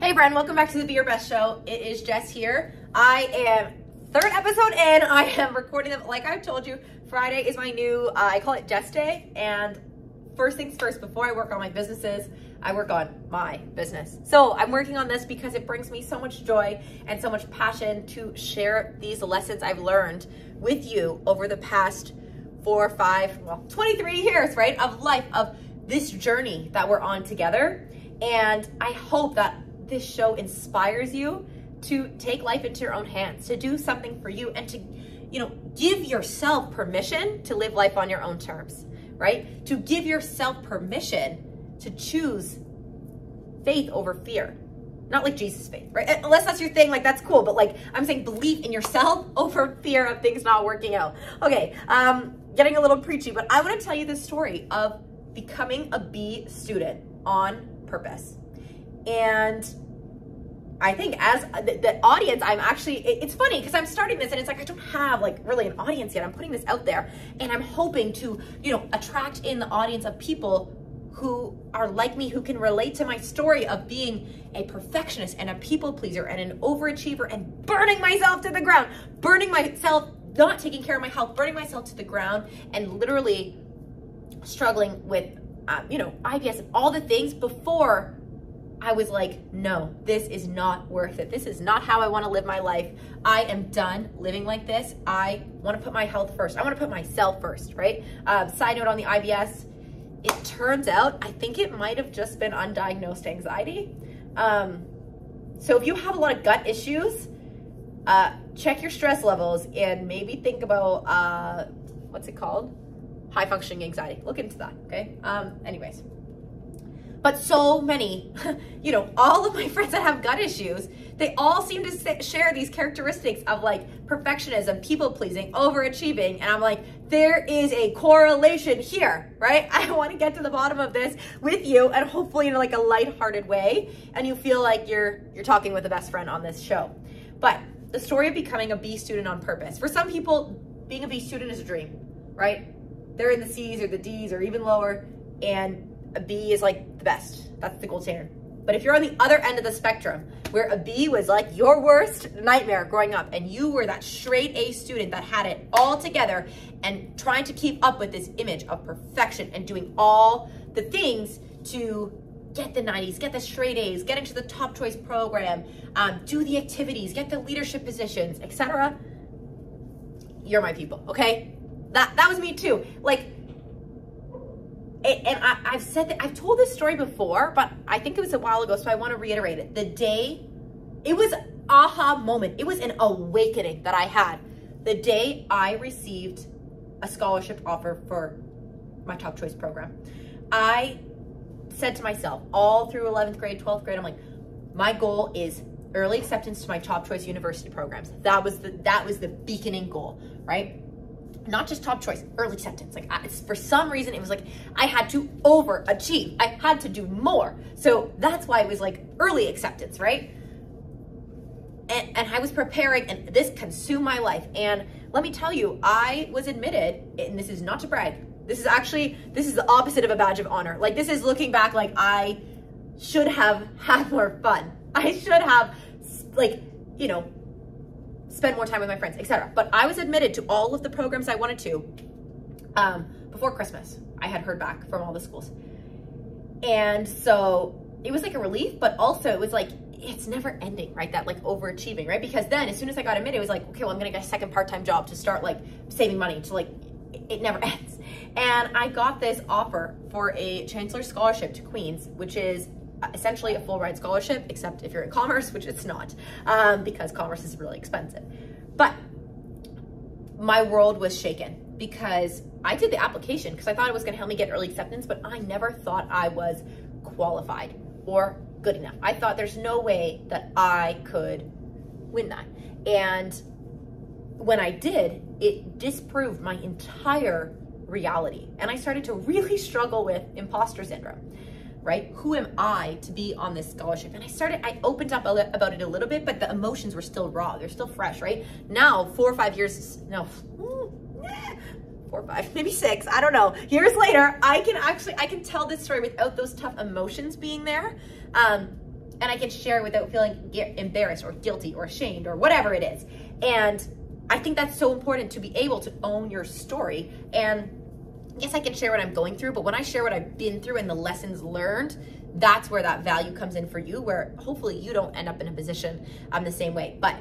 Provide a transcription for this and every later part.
Hey friend, welcome back to the Be Your Best Show. It is Jess here. I am third episode in. I am recording them, like I told you, Friday is my new, I call it Jess Day. And first things first, before I work on my businesses, I work on my business. So I'm working on this because it brings me so much joy and so much passion to share these lessons I've learned with you over the past 23 years, right, of life, of this journey that we're on together. And I hope that this show inspires you to take life into your own hands, to do something for you, and to, give yourself permission to live life on your own terms, right? To give yourself permission to choose faith over fear. Not like Jesus faith, right? Unless that's your thing, like that's cool. But like I'm saying, believe in yourself over fear of things not working out. Okay, getting a little preachy, but I want to tell you the story of becoming a B student on purpose. And I think as the audience, I'm actually, it's funny because I'm starting this and it's like, I don't have like really an audience yet. I'm putting this out there and I'm hoping to, attract in the audience of people who are like me, who can relate to my story of being a perfectionist and a people pleaser and an overachiever and burning myself to the ground, burning myself, not taking care of my health, burning myself to the ground and literally struggling with, IBS and all the things before I was like, no, this is not worth it. This is not how I want to live my life. I am done living like this. I want to put my health first. I want to put myself first, right? Side note on the IBS, it turns out, I think it might have just been undiagnosed anxiety. So if you have a lot of gut issues, check your stress levels and maybe think about, what's it called? High functioning anxiety. Look into that, okay? Anyways. But so many, all of my friends that have gut issues, they all seem to share these characteristics of like perfectionism, people pleasing, overachieving. And I'm like, there is a correlation here, right? I want to get to the bottom of this with you and hopefully in like a lighthearted way. And you feel like you're talking with a best friend on this show. But the story of becoming a B student on purpose. For some people, being a B student is a dream, right? They're in the C's or the D's or even lower, and a B is like the best. That's the gold standard. But if you're on the other end of the spectrum, where a B was like your worst nightmare growing up, and you were that straight A student that had it all together and trying to keep up with this image of perfection and doing all the things to get the 90s, get the straight A's, get into the top choice program, do the activities, get the leadership positions, etc. You're my people, okay? That was me too. Like, and I've said that, I've told this story before, but I think it was a while ago, so I want to reiterate it. The day, it was an aha moment. It was an awakening that I had the day I received a scholarship offer for my top choice program. I said to myself all through 11th grade, 12th grade, I'm like, my goal is early acceptance to my top choice university programs. That was the beaconing goal, right? Not just top choice, early acceptance. Like for some reason, it was like I had to overachieve. I had to do more. So that's why it was like early acceptance, right? And I was preparing, and this consumed my life. And let me tell you, I was admitted, and this is not to brag. This is the opposite of a badge of honor. Like this is looking back like I should have had more fun. I should have spend more time with my friends, etc. But I was admitted to all of the programs I wanted to before Christmas. I had heard back from all the schools. And so it was like a relief, but also it was like, it's never ending, right? That like overachieving, right? Because then as soon as I got admitted, it was like, okay, well, I'm gonna get a second part-time job to start like saving money to like, it never ends. And I got this offer for a Chancellor Scholarship to Queen's, which is essentially a full ride scholarship, except if you're in commerce, which it's not, because commerce is really expensive. But my world was shaken because I did the application because I thought it was going to help me get early acceptance, but I never thought I was qualified or good enough. I thought there's no way that I could win that. And when I did, it disproved my entire reality. And I started to really struggle with imposter syndrome. Right? Who am I to be on this scholarship? And I opened up about it a little bit, but the emotions were still raw. They're still fresh, right? Now, 4 or 5 years, no, 4 or 5, maybe 6, I don't know. Years later, I can tell this story without those tough emotions being there. and I can share without feeling embarrassed or guilty or ashamed or whatever it is. And I think that's so important, to be able to own your story. And yes, I can share what I'm going through, but when I share what I've been through and the lessons learned, that's where that value comes in for you, where hopefully you don't end up in a position the same way. But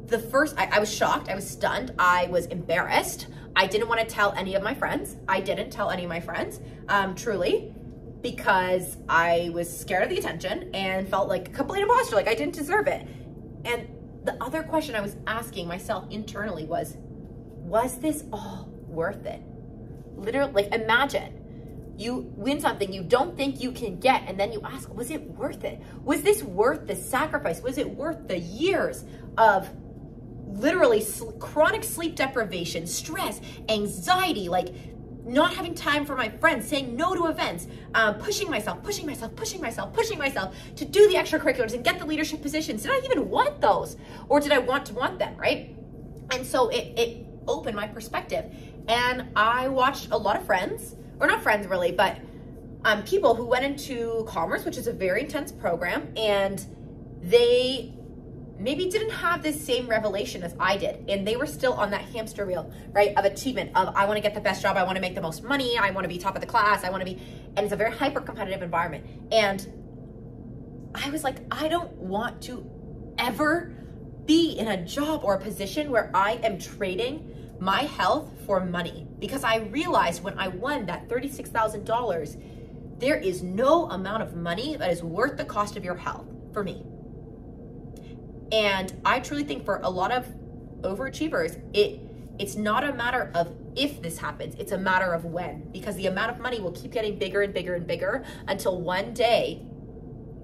the first, I was shocked, I was stunned, I was embarrassed. I didn't want to tell any of my friends. I didn't tell any of my friends, truly, because I was scared of the attention and felt like a complete imposter, like I didn't deserve it. And the other question I was asking myself internally was this all worth it? Literally, like, imagine you win something you don't think you can get, and then you ask, was it worth it? Was this worth the sacrifice? Was it worth the years of literally chronic sleep deprivation, stress, anxiety, like not having time for my friends, saying no to events, pushing myself to do the extracurriculars and get the leadership positions? Did I even want those? Or did I want them, right? And so it opened my perspective. And I watched a lot of friends, or not friends really, but people who went into commerce, which is a very intense program, and they maybe didn't have this same revelation as I did. And they were still on that hamster wheel, right, of achievement, of I want to get the best job, I want to make the most money, I want to be top of the class, and it's a very hyper-competitive environment. And I was like, I don't want to ever be in a job or a position where I am trading my health for money, because I realized when I won that $36,000, there is no amount of money that is worth the cost of your health for me. And I truly think for a lot of overachievers, it's not a matter of if this happens, it's a matter of when, because the amount of money will keep getting bigger and bigger and bigger until one day,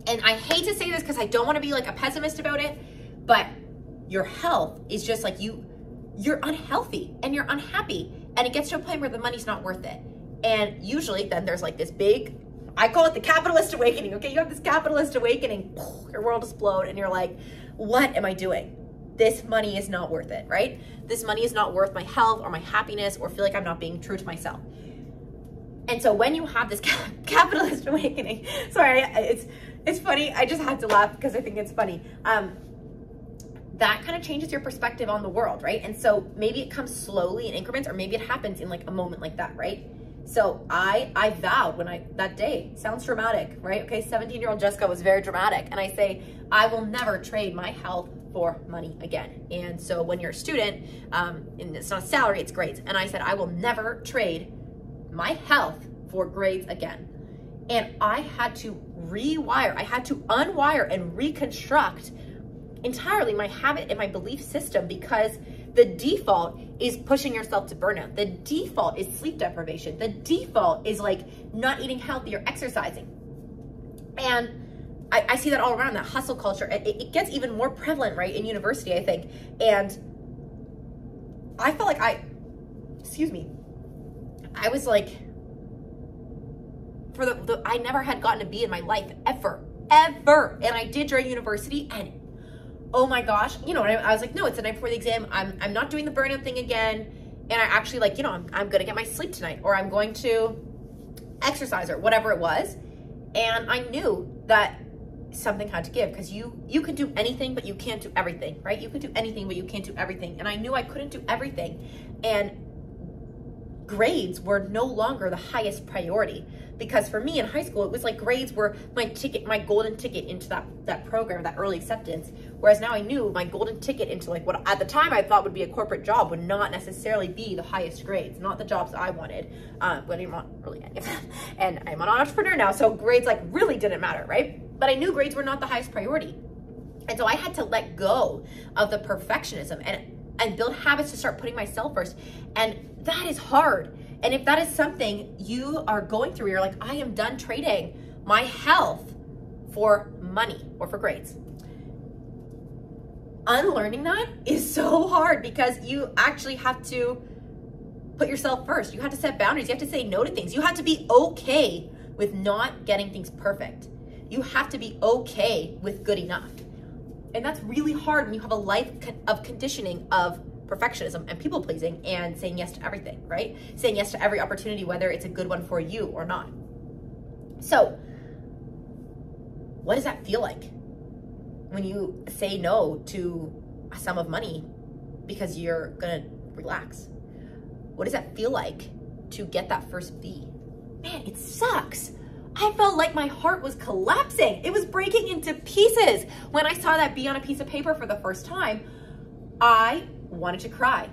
and I hate to say this because I don't want to be like a pessimist about it, but your health is just like you're unhealthy and you're unhappy, and it gets to a point where the money's not worth it. And usually then there's like this big, I call it the capitalist awakening, okay? You have this capitalist awakening, your world explodes, and you're like, what am I doing? This money is not worth it, right? This money is not worth my health or my happiness, or feel like I'm not being true to myself. And so when you have this capitalist awakening, sorry, it's funny, I just had to laugh because I think it's funny. That kind of changes your perspective on the world, right? And so maybe it comes slowly in increments, or maybe it happens in like a moment like that, right? So I vowed that day, sounds dramatic, right? Okay, 17-year-old Jessica was very dramatic. And I say, I will never trade my health for money again. And so when you're a student, and it's not a salary, it's grades. And I said, I will never trade my health for grades again. And I had to rewire, I had to unwire and reconstruct entirely my habit and my belief system, because the default is pushing yourself to burnout. The default is sleep deprivation. The default is like not eating healthy or exercising. And I see that all around, that hustle culture. It gets even more prevalent, right, in university, I think. And I felt like I was like, I never had gotten a B in my life, ever. And I did during university, and oh my gosh, I was like, no, it's the night before the exam. I'm not doing the burnout thing again. And I actually I'm going to get my sleep tonight, or I'm going to exercise, or whatever it was. And I knew that something had to give, because you can do anything, but you can't do everything, right? You can do anything, but you can't do everything. And I knew I couldn't do everything. And grades were no longer the highest priority, because for me in high school, it was like grades were my golden ticket into that program, that early acceptance. Whereas now I knew my golden ticket into like what at the time I thought would be a corporate job would not necessarily be the highest grades, not the jobs I wanted. But I didn't want really any of them. And I'm an entrepreneur now, so grades like really didn't matter, right? But I knew grades were not the highest priority. And so I had to let go of the perfectionism and build habits to start putting myself first. And that is hard. And if that is something you are going through, you're like, I am done trading my health for money or for grades. Unlearning that is so hard, because you actually have to put yourself first. You have to set boundaries. You have to say no to things. You have to be okay with not getting things perfect. You have to be okay with good enough. And that's really hard when you have a life of conditioning of perfectionism and people pleasing and saying yes to everything, right? Saying yes to every opportunity, whether it's a good one for you or not. So what does that feel like when you say no to a sum of money because you're gonna relax? What does that feel like to get that first B? Man, it sucks. I felt like my heart was collapsing. It was breaking into pieces. When I saw that B on a piece of paper for the first time, I wanted to cry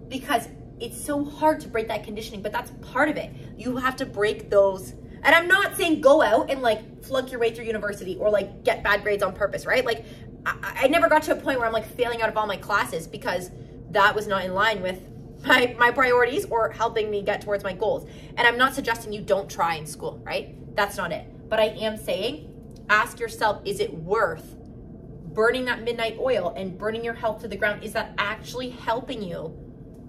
because it's so hard to break that conditioning, but that's part of it. You have to break those. And I'm not saying go out and like flunk your way through university or like get bad grades on purpose, right? Like I never got to a point where I'm like failing out of all my classes because that was not in line with my priorities or helping me get towards my goals. And I'm not suggesting you don't try in school, right? That's not it. But I am saying, ask yourself, is it worth burning that midnight oil and burning your health to the ground? Is that actually helping you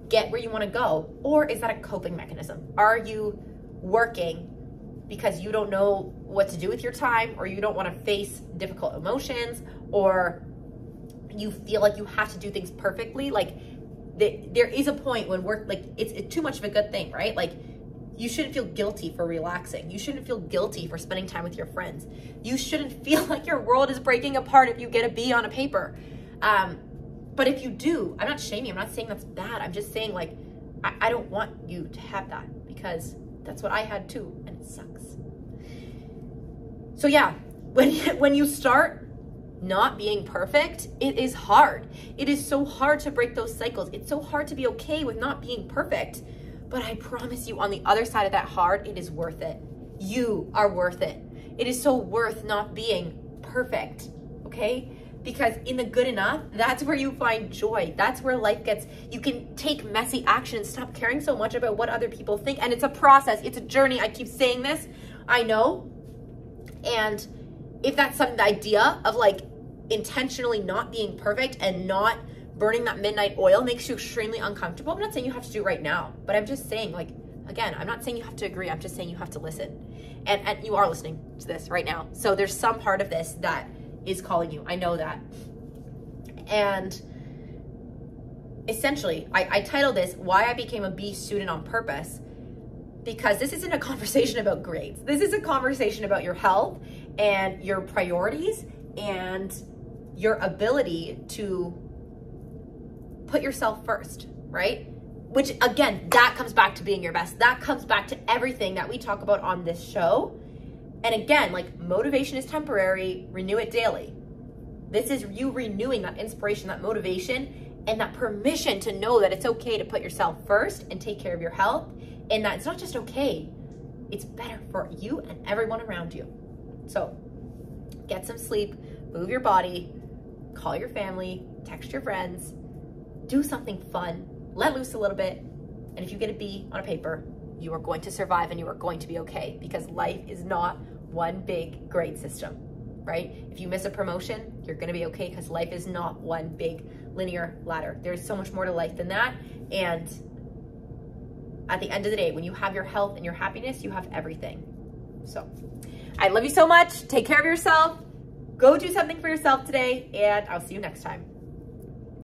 get where you want to go? Or is that a coping mechanism? Are you working because you don't know what to do with your time, or you don't want to face difficult emotions, or you feel like you have to do things perfectly? Like there is a point when work, like it's too much of a good thing, right? Like you shouldn't feel guilty for relaxing. You shouldn't feel guilty for spending time with your friends. You shouldn't feel like your world is breaking apart if you get a B on a paper. But if you do, I'm not shaming you. I'm not saying that's bad. I'm just saying, like, I don't want you to have that, because that's what I had too, and it sucks. So yeah, when you start not being perfect, it is hard. It is so hard to break those cycles. It's so hard to be okay with not being perfect. But I promise you, on the other side of that hard, it is worth it. You are worth it. It is so worth not being perfect, okay? Because in the good enough, that's where you find joy. That's where life gets, you can take messy action and stop caring so much about what other people think. And it's a process, it's a journey. I keep saying this, I know. And if that's something, the idea of like intentionally not being perfect and not burning that midnight oil makes you extremely uncomfortable, I'm not saying you have to do it right now, but I'm just saying, like, again, I'm not saying you have to agree. I'm just saying you have to listen. And you are listening to this right now. So there's some part of this that is calling you. I know that. And essentially, I titled this, Why I Became a B Student on Purpose, because this isn't a conversation about grades. This is a conversation about your health and your priorities and your ability to put yourself first, right? Which again, that comes back to being your best. That comes back to everything that we talk about on this show. And again, like, motivation is temporary, renew it daily. This is you renewing that inspiration, that motivation, and that permission to know that it's okay to put yourself first and take care of your health. And that it's not just okay, it's better for you and everyone around you. So get some sleep, move your body, call your family, text your friends, do something fun, let loose a little bit. And if you get a B on a paper, you are going to survive and you are going to be okay, because life is not one big grade system, right? If you miss a promotion, you're going to be okay, because life is not one big linear ladder. There's so much more to life than that. And at the end of the day, when you have your health and your happiness, you have everything. So I love you so much. Take care of yourself. Go do something for yourself today, and I'll see you next time.